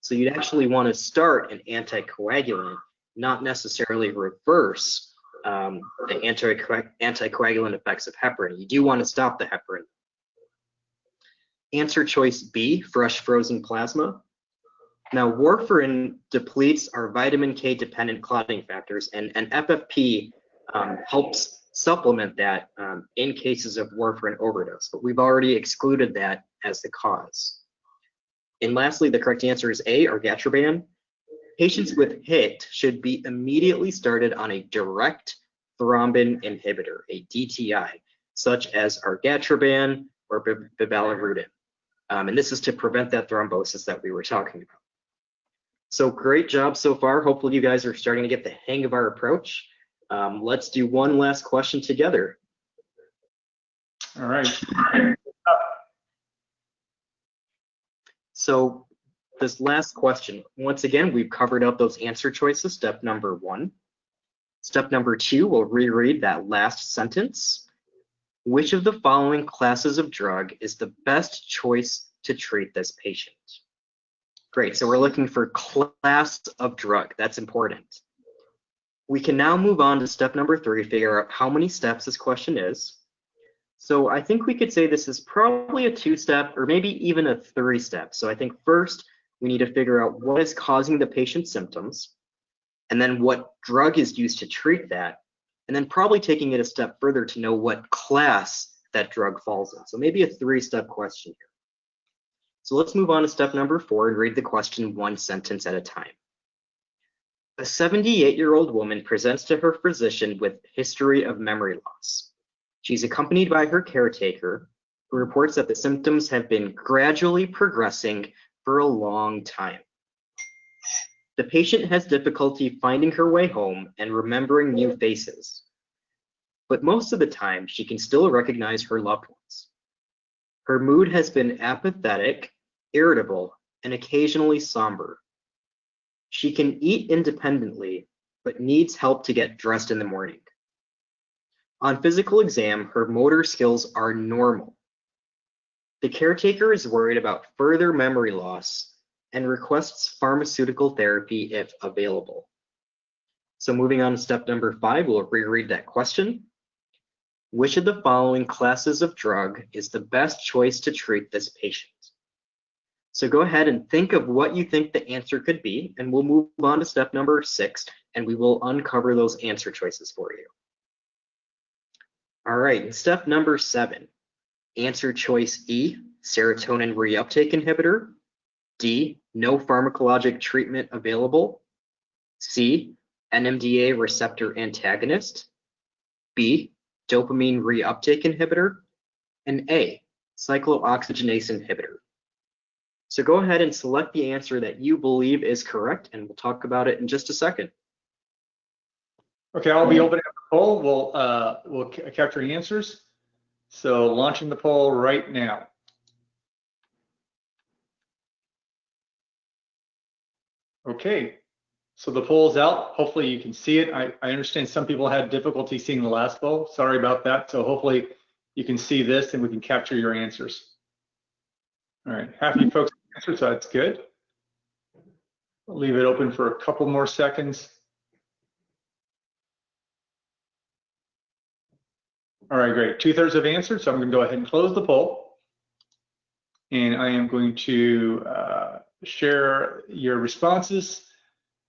B: So you'd actually want to start an anticoagulant, not necessarily reverse the anticoagulant effects of heparin. You do want to stop the heparin. Answer choice B, fresh frozen plasma. Now, warfarin depletes our vitamin K dependent clotting factors, and FFP helps supplement that in cases of warfarin overdose, but we've already excluded that as the cause. And lastly, the correct answer is A, argatroban. Patients with HIT should be immediately started on a direct thrombin inhibitor, a DTI, such as argatroban or bivalirudin. And this is to prevent that thrombosis that we were talking about. So great job so far. Hopefully you guys are starting to get the hang of our approach. Let's do one last question together.
A: All right.
B: So this last question, once again, we've covered up those answer choices, step number 1. Step number 2, we'll reread that last sentence. Which of the following classes of drug is the best choice to treat this patient? Great, so we're looking for class of drug, that's important. We can now move on to step number 3, figure out how many steps this question is. So I think we could say this is probably a 2-step or maybe even a 3-step. So I think first we need to figure out what is causing the patient's symptoms, and then what drug is used to treat that, and then probably taking it a step further to know what class that drug falls in. So maybe a 3-step question here. So let's move on to step number 4 and read the question one sentence at a time. A 78-year-old woman presents to her physician with history of memory loss. She's accompanied by her caretaker, who reports that the symptoms have been gradually progressing for a long time. The patient has difficulty finding her way home and remembering new faces, but most of the time she can still recognize her loved ones. Her mood has been apathetic, irritable, and occasionally somber. She can eat independently, but needs help to get dressed in the morning. On physical exam, her motor skills are normal. The caretaker is worried about further memory loss and requests pharmaceutical therapy if available. So moving on to step number 5, we'll reread that question. Which of the following classes of drug is the best choice to treat this patient? So go ahead and think of what you think the answer could be, and we'll move on to step number 6, and we will uncover those answer choices for you. All right, step number 7, answer choice E, serotonin reuptake inhibitor. D, no pharmacologic treatment available. C, NMDA receptor antagonist. B, dopamine reuptake inhibitor. And A, cyclooxygenase inhibitor. So go ahead and select the answer that you believe is correct, and we'll talk about it in just a second.
A: Okay, I'll be opening up the poll. We'll capture the answers. So launching the poll right now. Okay, so the poll's out. Hopefully you can see it. I understand some people had difficulty seeing the last poll. Sorry about that. So hopefully you can see this and we can capture your answers. All right, half of you folks answered, so that's good. I'll leave it open for a couple more seconds. All right, great. 2/3 have answered, so I'm going to go ahead and close the poll. And I am going to share your responses.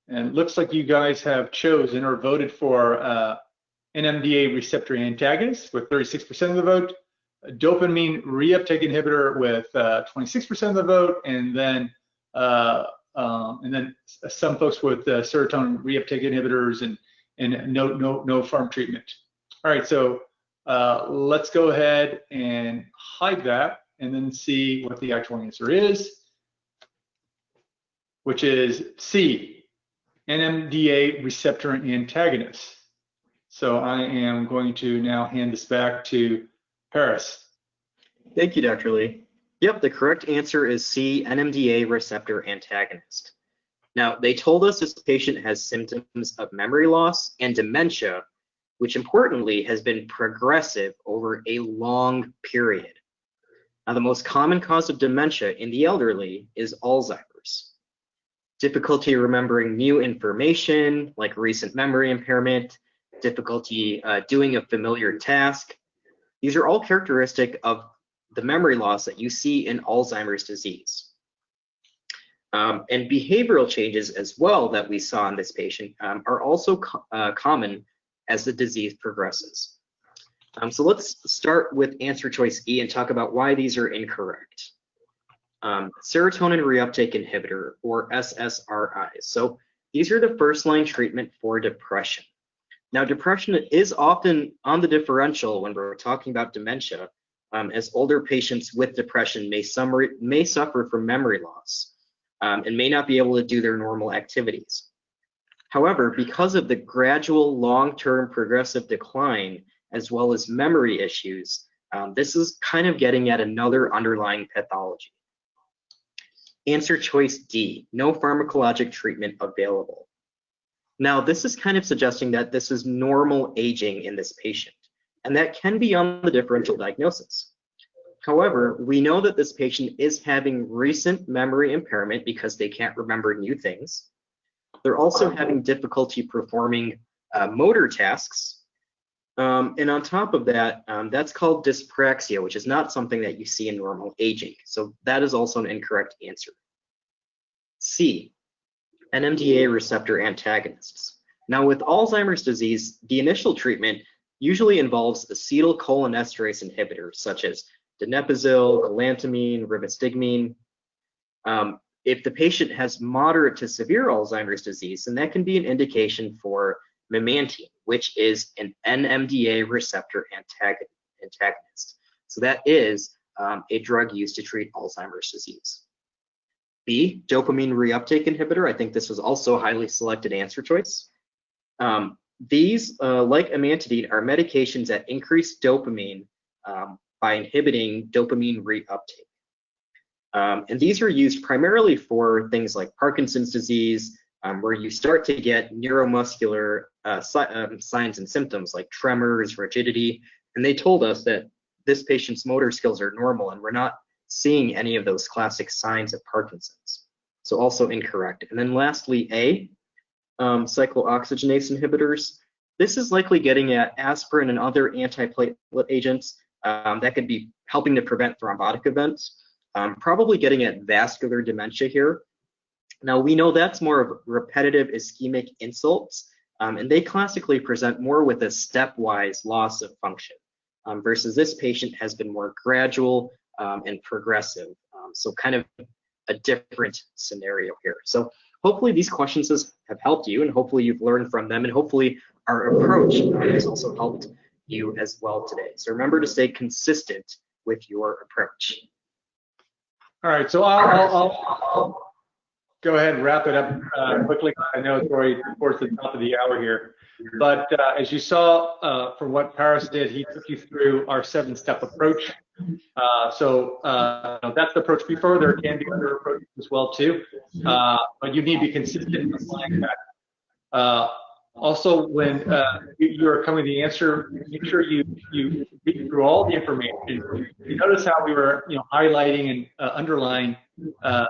A: And it looks like you guys have chosen or voted for NMDA receptor antagonist with 36% of the vote, a dopamine reuptake inhibitor with 26% of the vote, and then some folks with serotonin reuptake inhibitors and no pharm treatment. All right, so let's go ahead and hide that and then see what the actual answer is, which is C, NMDA receptor antagonist. So I am going to now hand this back to Paris.
B: Thank you, Dr. Lee. Yep, the correct answer is C, NMDA receptor antagonist. Now, they told us this patient has symptoms of memory loss and dementia, which importantly has been progressive over a long period. Now, the most common cause of dementia in the elderly is Alzheimer's. Difficulty remembering new information, like recent memory impairment, difficulty doing a familiar task. These are all characteristic of the memory loss that you see in Alzheimer's disease. And behavioral changes as well that we saw in this patient are also common as the disease progresses. So let's start with answer choice E and talk about why these are incorrect. Serotonin reuptake inhibitor, or SSRIs. So these are the first-line treatment for depression. Now, depression is often on the differential when we're talking about dementia, as older patients with depression may suffer from memory loss and may not be able to do their normal activities. However, because of the gradual long-term progressive decline, as well as memory issues, this is kind of getting at another underlying pathology. Answer choice D, no pharmacologic treatment available. Now, this is kind of suggesting that this is normal aging in this patient, and that can be on the differential diagnosis. However, we know that this patient is having recent memory impairment because they can't remember new things. They're also having difficulty performing motor tasks. And on top of that, that's called dyspraxia, which is not something that you see in normal aging. So that is also an incorrect answer. C, NMDA receptor antagonists. Now with Alzheimer's disease, the initial treatment usually involves acetylcholinesterase inhibitors such as donepezil, galantamine, rivastigmine. If the patient has moderate to severe Alzheimer's disease, then that can be an indication for memantine, which is an NMDA receptor antagonist. So that is a drug used to treat Alzheimer's disease. B, dopamine reuptake inhibitor. I think this was also a highly selected answer choice. These, like amantadine, are medications that increase dopamine by inhibiting dopamine reuptake. And these are used primarily for things like Parkinson's disease, where you start to get neuromuscular signs and symptoms like tremors, rigidity, and they told us that this patient's motor skills are normal and we're not seeing any of those classic signs of Parkinson's. So also incorrect. And then lastly, A, cyclooxygenase inhibitors. This is likely getting at aspirin and other antiplatelet agents that could be helping to prevent thrombotic events. Probably getting at vascular dementia here. Now we know that's more of repetitive ischemic insults, and they classically present more with a stepwise loss of function, versus this patient has been more gradual and progressive. So kind of a different scenario here. So hopefully these questions have helped you, and hopefully you've learned from them, and hopefully our approach has also helped you as well today. So remember to stay consistent with your approach.
A: All right, so I'll go ahead and wrap it up quickly. I know it's already towards the top of the hour here, but as you saw from what Paris did, he took you through our 7-step approach. So that's the approach before. There can be other approaches as well too, but you need to be consistent in applying that. Also, when you are coming to the answer, make sure you read through all the information. You notice how we were highlighting and underlining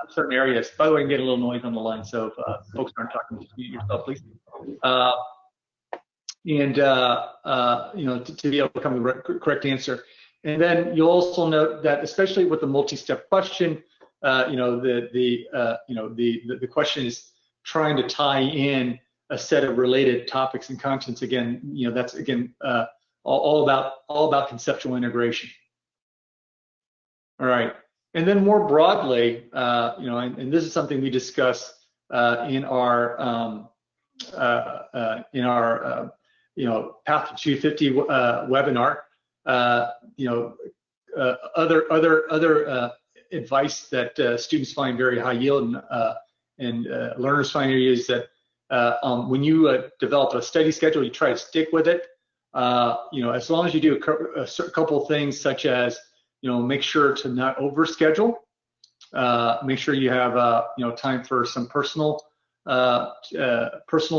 A: certain areas. By the way, I can get a little noise on the line, so if folks aren't talking, just mute yourself, please. To be able to come to the correct answer. And then you'll also note that, especially with the multi-step question, the question is trying to tie in a set of related topics and contents. Again, that's all about conceptual integration. All right, and then more broadly, and this is something we discuss in our Path to 250 webinar. Other advice that students find very high yield and learners find is that when you develop a study schedule, you try to stick with it. As long as you do a couple of things, such as make sure to not overschedule. Make sure you have time for some personal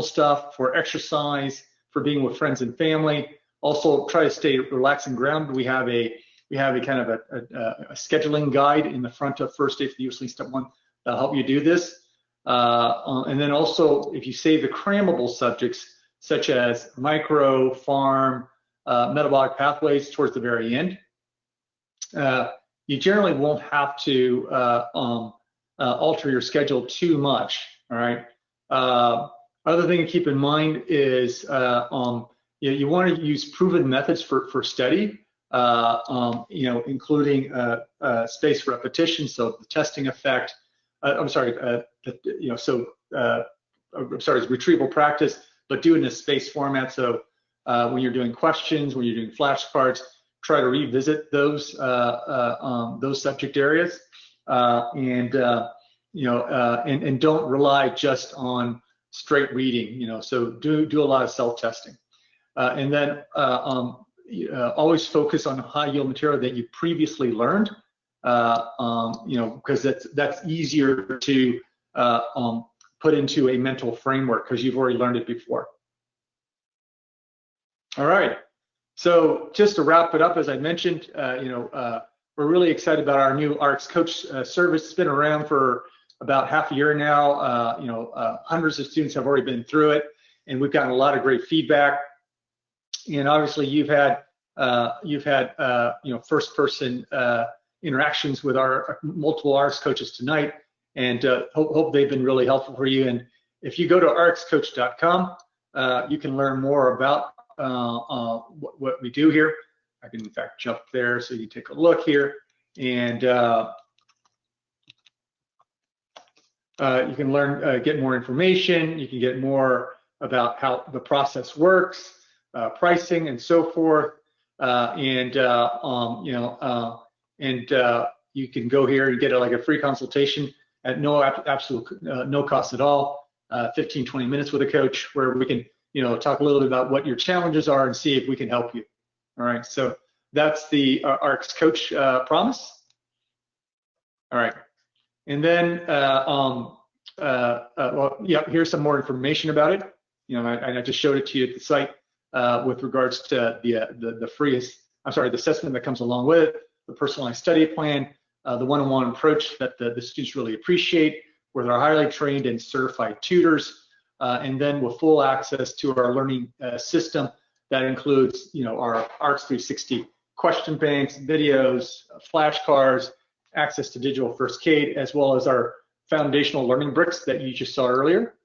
A: stuff, for exercise, for being with friends and family. Also, try to stay relaxed and grounded. We have a kind of a scheduling guide in the front of First Aid for the USMLE Step 1 that'll help you do this. And then also, if you save the crammable subjects, such as micro, pharm, metabolic pathways towards the very end, you generally won't have to alter your schedule too much. All right. Other thing to keep in mind is you want to use proven methods for study, including spaced repetition, so the testing effect. Retrieval practice, but do it in a spaced format. So when you're doing questions, when you're doing flashcards, try to revisit those subject areas, and don't rely just on straight reading. So do a lot of self-testing, and then always focus on high yield material that you previously learned, because that's easier to put into a mental framework because you've already learned it before. All right. So just to wrap it up, as I mentioned, we're really excited about our new Rx Coach service. It's been around for about half a year now. Hundreds of students have already been through it, and we've gotten a lot of great feedback. And obviously, you've had first-person interactions with our multiple Rx coaches tonight, and hope they've been really helpful for you. And if you go to rxcoach.com, you can learn more about what we do here. I can in fact jump there so you can take a look here, and you can learn, get more information. You can get more about how the process works, pricing, and so forth. You can go here and get a free consultation at no cost at all. 15-20 minutes with a coach, where we can talk a little bit about what your challenges are and see if we can help you. All right, so that's the Rx Coach promise. All right, and then here's some more information about it. I just showed it to you at the site with regards to the assessment that comes along with it, the personalized study plan, the one-on-one approach that the students really appreciate, with our highly trained and certified tutors, and then with full access to our learning system that includes, our ARCS 360 question banks, videos, flashcards, access to digital first aid, as well as our foundational learning bricks that you just saw earlier.